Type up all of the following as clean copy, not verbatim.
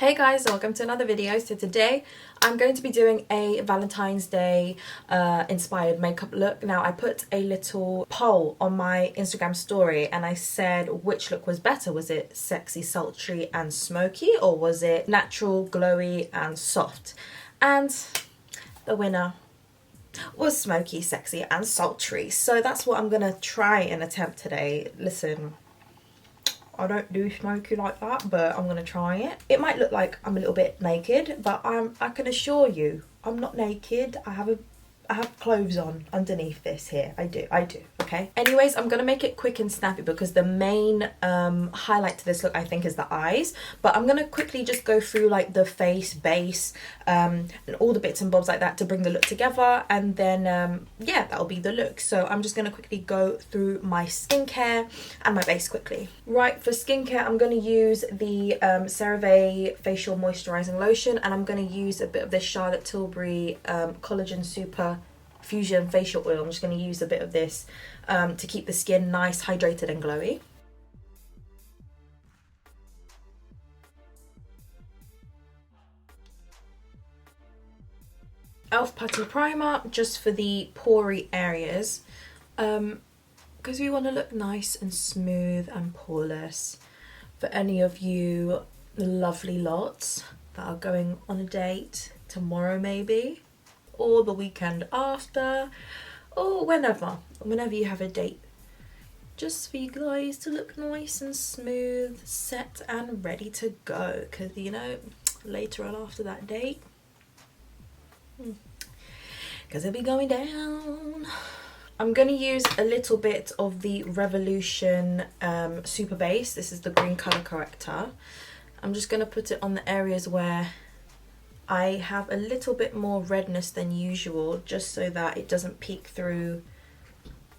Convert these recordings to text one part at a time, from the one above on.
Hey guys, welcome to another video. So today I'm going to be doing a Valentine's Day inspired makeup look. Now I put a little poll on my Instagram story and I said which look was better. Was it sexy, sultry and smoky, or was it natural, glowy and soft? And the winner was smoky, sexy and sultry. So that's what I'm gonna try and attempt today. Listen, I don't do smoky like that, but I'm gonna try it. It might look like I'm a little bit naked, but I can assure you I'm not naked. I have clothes on underneath this here. I do, okay? Anyways, I'm gonna make it quick and snappy because the main highlight to this look, I think, is the eyes. But I'm gonna quickly just go through like the face, base, and all the bits and bobs like that to bring the look together. And then, yeah, that'll be the look. So I'm just gonna quickly go through my skincare and my base quickly. Right, for skincare, I'm gonna use the CeraVe Facial Moisturizing Lotion, and I'm gonna use a bit of this Charlotte Tilbury Collagen Super Fusion Facial Oil. I'm just going to use a bit of this to keep the skin nice, hydrated and glowy. Elf Putty Primer, just for the pory areas, because we want to look nice and smooth and poreless. For any of you lovely lots that are going on a date tomorrow maybe, or the weekend after, or whenever you have a date, just for you guys to look nice and smooth, set and ready to go, because you know, later on after that date, because it'll be going down. I'm going to use a little bit of the Revolution Super Base. This is the green color corrector. I'm just going to put it on the areas where I have a little bit more redness than usual, just so that it doesn't peek through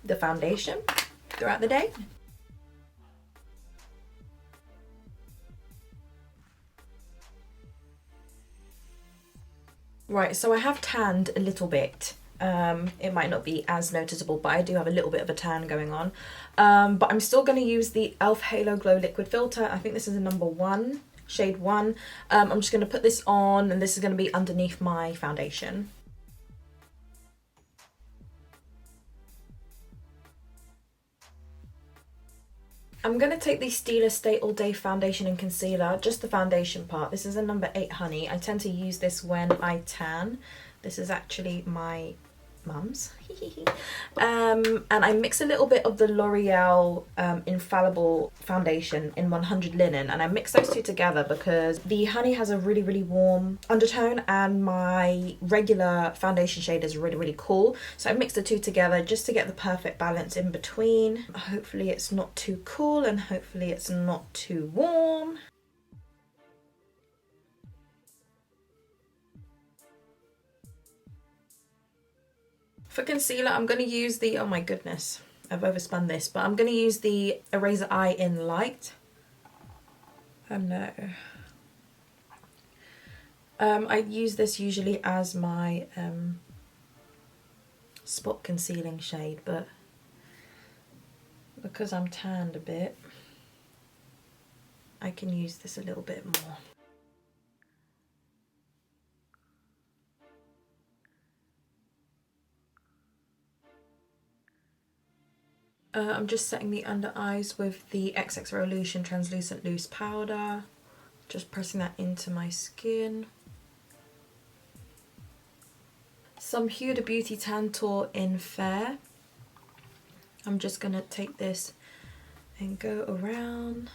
the foundation throughout the day. Right, so I have tanned a little bit. It might not be as noticeable, but I do have a little bit of a tan going on. But I'm still going to use the e.l.f. Halo Glow Liquid Filter. I think this is a number 1. Shade 1. I'm just going to put this on, and this is going to be underneath my foundation. I'm going to take the Stila Stay All Day Foundation and Concealer, just the foundation part. This is a number 8 Honey. I tend to use this when I tan. This is actually my mum's. And I mix a little bit of the L'Oreal Infallible Foundation in 100 Linen, and I mix those two together because the honey has a really warm undertone and my regular foundation shade is really cool. So I mix the two together just to get the perfect balance in between. Hopefully it's not too cool and hopefully it's not too warm. For concealer, I'm going to use the, oh my goodness, I've overspun this, but I'm going to use the Eraser Eye in Light. Oh no. I use this usually as my spot concealing shade, but because I'm tanned a bit, I can use this a little bit more. I'm just setting the under eyes with the XX Revolution Translucent Loose Powder. Just pressing that into my skin. Some Huda Beauty Tantour in Fair. I'm just going to take this and go around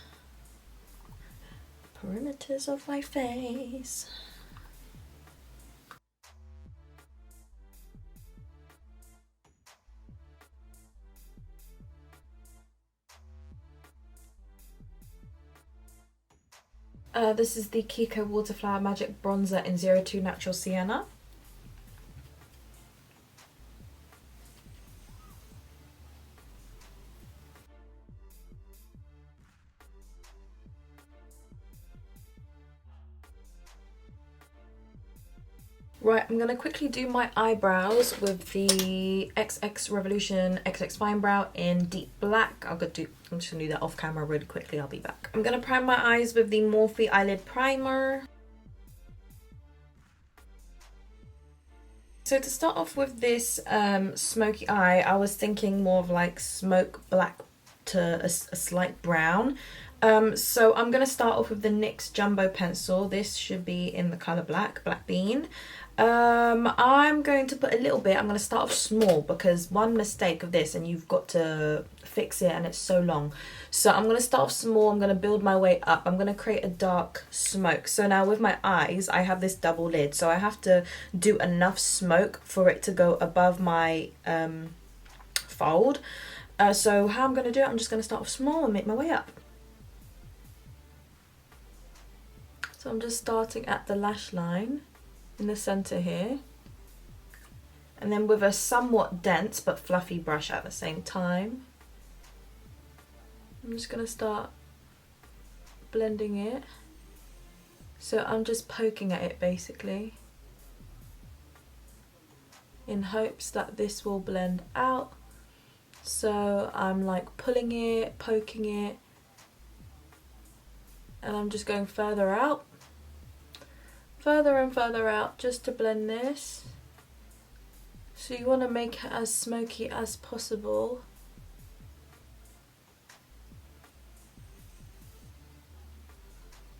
the perimeters of my face. This is the Kiko Waterflower Magic Bronzer in 02 Natural Sienna. Right, I'm going to quickly do my eyebrows with the XX Revolution XX Fine Brow in Deep Black. I'm just going to do that off camera really quickly. I'll be back. I'm going to prime my eyes with the Morphe Eyelid Primer. So to start off with this smoky eye, I was thinking more of like smoke black to a slight brown. So I'm going to start off with the NYX Jumbo Pencil. This should be in the colour black bean. I'm going to put a little bit. I'm going to start off small because one mistake of this and you've got to fix it and it's so long. So I'm going to start off small. I'm going to build my way up. I'm going to create a dark smoke. So now with my eyes, I have this double lid. So I have to do enough smoke for it to go above my fold. So how I'm going to do it, I'm just going to start off small and make my way up. So I'm just starting at the lash line in the center here, and then with a somewhat dense but fluffy brush at the same time, I'm just going to start blending it. So I'm just poking at it basically in hopes that this will blend out. So I'm like pulling it, poking it, and I'm just going further out, further and further out, just to blend this. So you want to make it as smoky as possible.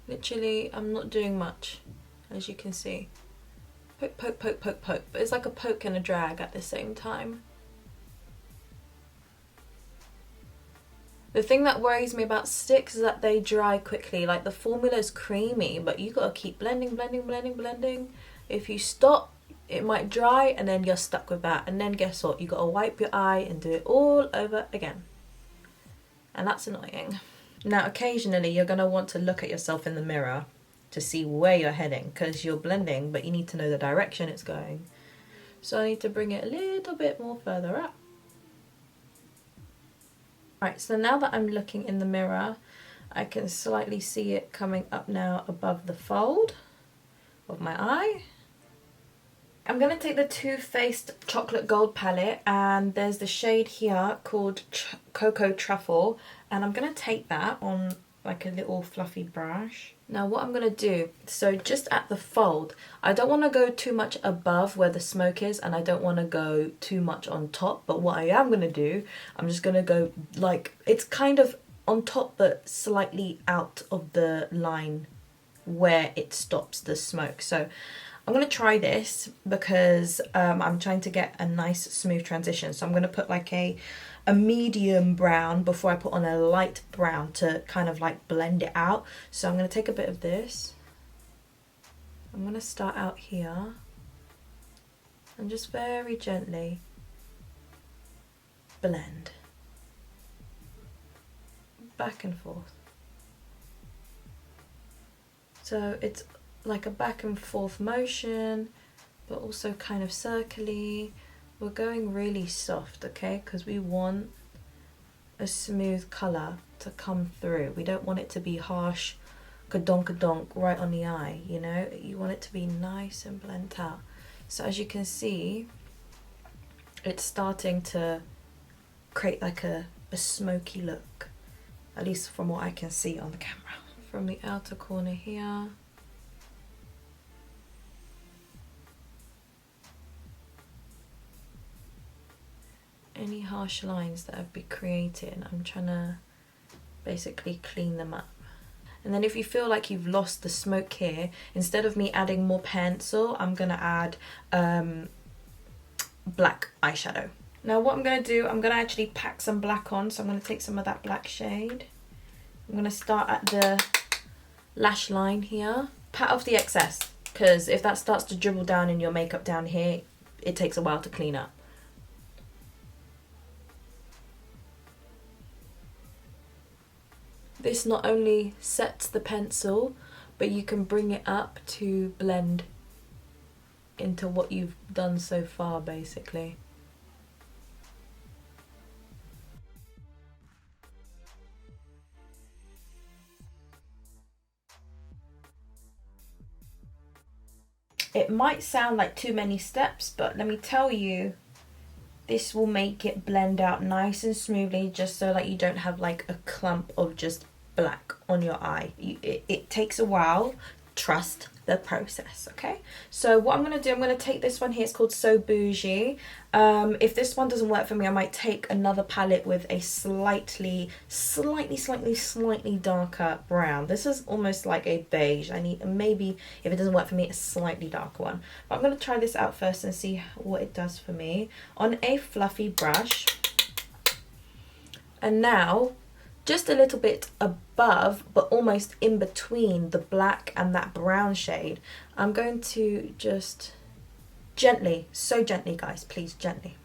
Literally, I'm not doing much, as you can see. Poke, poke, poke, poke, poke, but it's like a poke and a drag at the same time. The thing that worries me about sticks is that they dry quickly. Like, the formula is creamy, but you gotta keep blending, blending, blending, blending. If you stop, it might dry and then you're stuck with that. And then guess what? You gotta wipe your eye and do it all over again. And that's annoying. Now, occasionally you're gonna want to look at yourself in the mirror to see where you're heading, because you're blending, but you need to know the direction it's going. So I need to bring it a little bit more further up. Right, so now that I'm looking in the mirror, I can slightly see it coming up now above the fold of my eye. I'm going to take the Too Faced Chocolate Gold palette, and there's the shade here called Cocoa Truffle, and I'm going to take that on like a little fluffy brush. Now what I'm going to do, so just at the fold, I don't want to go too much above where the smoke is, and I don't want to go too much on top, but what I am going to do, I'm just going to go like, it's kind of on top but slightly out of the line where it stops the smoke. So I'm going to try this because I'm trying to get a nice smooth transition. So I'm going to put like a medium brown before I put on a light brown to kind of like blend it out. So I'm going to take a bit of this. I'm going to start out here and just very gently blend back and forth. So it's like a back and forth motion, but also kind of circly. We're going really soft, okay, because we want a smooth colour to come through. We don't want it to be harsh, ka-donk right on the eye, you know. You want it to be nice and blend out. So as you can see, it's starting to create like a smoky look, at least from what I can see on the camera. From the outer corner here. Any harsh lines that have been created, I'm trying to basically clean them up. And then if you feel like you've lost the smoke here, instead of me adding more pencil, I'm going to add black eyeshadow. Now what I'm going to do, I'm going to actually pack some black on, so I'm going to take some of that black shade. I'm going to start at the lash line here. Pat off the excess, because if that starts to dribble down in your makeup down here, it takes a while to clean up. This not only sets the pencil, but you can bring it up to blend into what you've done so far, basically. It might sound like too many steps, but let me tell you, this will make it blend out nice and smoothly, just so that you don't have like a clump of just black on your eye. It takes a while, trust, the process. Okay, so what I'm going to do, I'm going to take this one here, it's called So Bougie. If this one doesn't work for me, I might take another palette with a slightly darker brown. This is almost like a beige. I need, maybe if it doesn't work for me, a slightly darker one, but I'm going to try this out first and see what it does for me on a fluffy brush. And now, just a little bit above, but almost in between the black and that brown shade, I'm going to just gently, so gently guys, please, gently.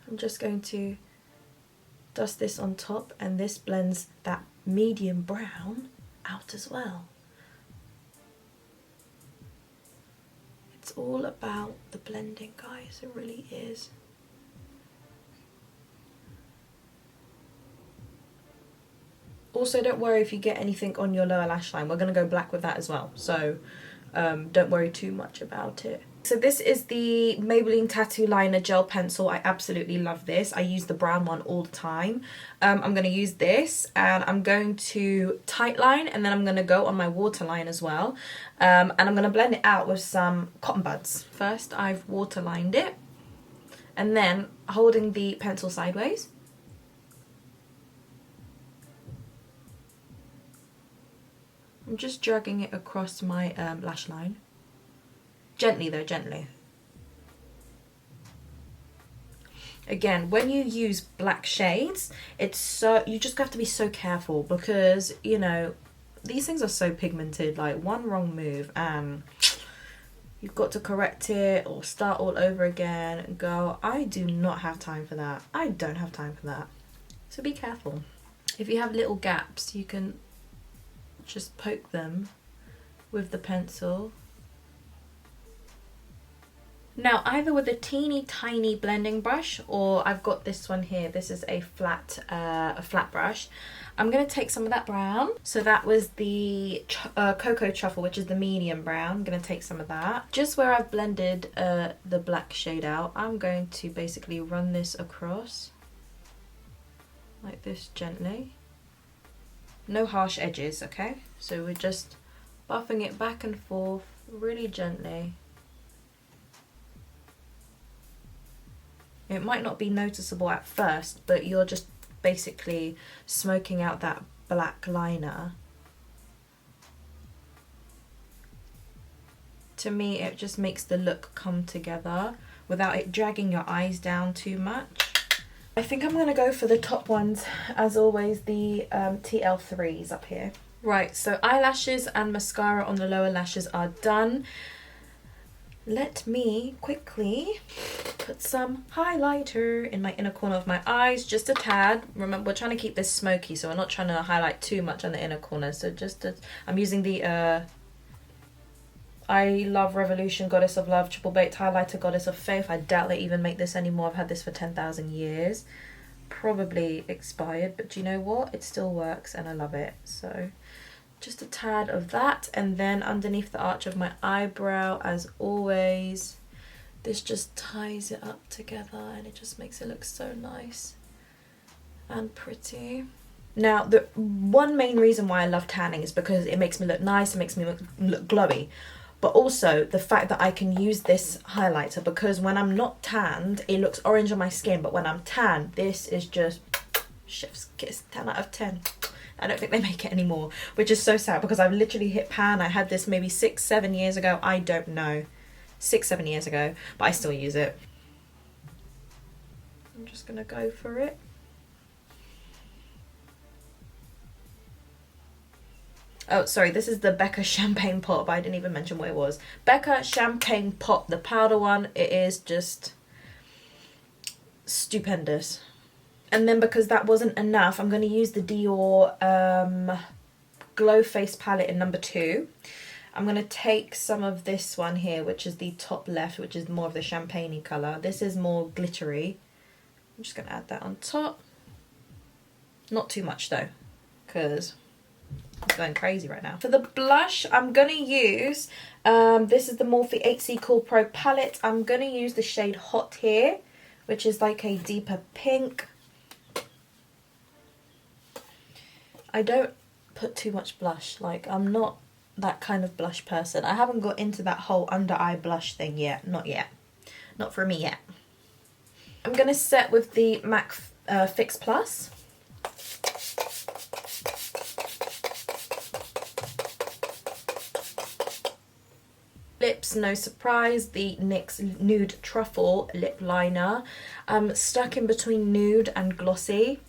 I'm just going to dust this on top, and this blends that medium brown out as well. It's all about the blending, guys, it really is. Also, don't worry if you get anything on your lower lash line. We're going to go black with that as well. So don't worry too much about it. So this is the Maybelline Tattoo Liner Gel Pencil. I absolutely love this. I use the brown one all the time. I'm going to use this, and I'm going to tightline, and then I'm going to go on my waterline as well. And I'm going to blend it out with some cotton buds. First, I've waterlined it, and then holding the pencil sideways, I'm just dragging it across my lash line. Gently though, gently. Again, when you use black shades, it's so, you just have to be so careful, because, you know, these things are so pigmented. Like, one wrong move and you've got to correct it or start all over again. And go, I do not have time for that. I don't have time for that. So be careful. If you have little gaps, you can just poke them with the pencil. Now, either with a teeny tiny blending brush, or I've got this one here, this is a flat brush, I'm going to take some of that brown. So that was the Cocoa Truffle, which is the medium brown. I'm going to take some of that. Just where I've blended the black shade out, I'm going to basically run this across like this gently. No harsh edges, okay? So we're just buffing it back and forth really gently. It might not be noticeable at first, but you're just basically smoking out that black liner. To me, it just makes the look come together without it dragging your eyes down too much. I think I'm going to go for the top ones, as always, the TL3s up here. Right, so eyelashes and mascara on the lower lashes are done. Let me quickly put some highlighter in my inner corner of my eyes, just a tad. Remember, we're trying to keep this smoky, so we're not trying to highlight too much on the inner corner. So I'm using the I Love Revolution Goddess of Love Triple Baked Highlighter Goddess of Faith. I doubt they even make this anymore. I've had this for 10,000 years. Probably expired, but do you know what? It still works and I love it. So just a tad of that, and then underneath the arch of my eyebrow, as always, this just ties it up together and it just makes it look so nice and pretty. Now, the one main reason why I love tanning is because it makes me look nice, it makes me look glowy. But also the fact that I can use this highlighter, because when I'm not tanned, it looks orange on my skin. But when I'm tanned, this is just chef's kiss, 10 out of 10. I don't think they make it anymore, which is so sad, because I've literally hit pan. I had this maybe 6-7 years ago. I don't know. 6-7 years ago, but I still use it. I'm just going to go for it. Oh, sorry, this is the Becca Champagne Pot, but I didn't even mention what it was. Becca Champagne Pot, the powder one. It is just stupendous. And then because that wasn't enough, I'm going to use the Dior Glow Face palette in number 2. I'm going to take some of this one here, which is the top left, which is more of the champagne-y colour. This is more glittery. I'm just going to add that on top. Not too much though, because I'm going crazy right now. For the blush, I'm going to use, this is the Morphe 8C Cool Pro palette. I'm going to use the shade Hot here, which is like a deeper pink. I don't put too much blush. Like, I'm not that kind of blush person. I haven't got into that whole under eye blush thing yet. Not yet. Not for me yet. I'm going to set with the MAC Fix Plus. Lips, no surprise, the NYX Nude Truffle lip liner. Stuck in between nude and glossy,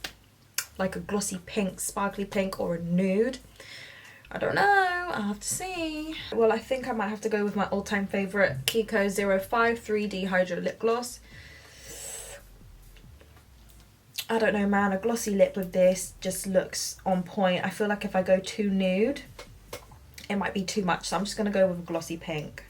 like a glossy pink, sparkly pink, or a nude. I don't know, I'll have to see. Well, I think I might have to go with my all-time favourite Kiko 05 3D Hydro Lip Gloss. I don't know, man, a glossy lip with this just looks on point. I feel like if I go too nude, it might be too much, so I'm just going to go with a glossy pink.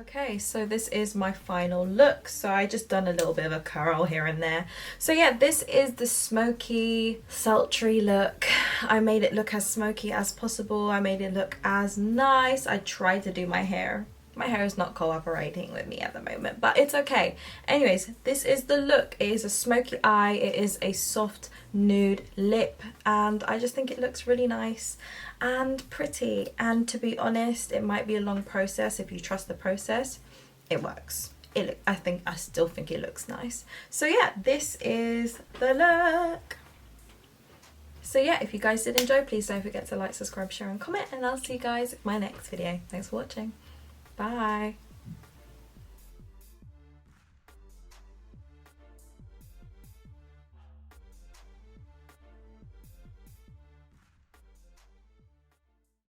Okay, so this is my final look. So I just done a little bit of a curl here and there. So yeah, this is the smoky, sultry look. I made it look as smoky as possible. I made it look as nice. I tried to do my hair. My hair is not cooperating with me at the moment, but it's okay. Anyways, this is the look. It is a smoky eye. It is a soft nude lip, and I just think it looks really nice and pretty. And to be honest, it might be a long process. If you trust the process, it works. I still think it looks nice. So yeah, this is the look. So yeah, if you guys did enjoy, please don't forget to like, subscribe, share and comment, and I'll see you guys in my next video. Thanks for watching. Bye.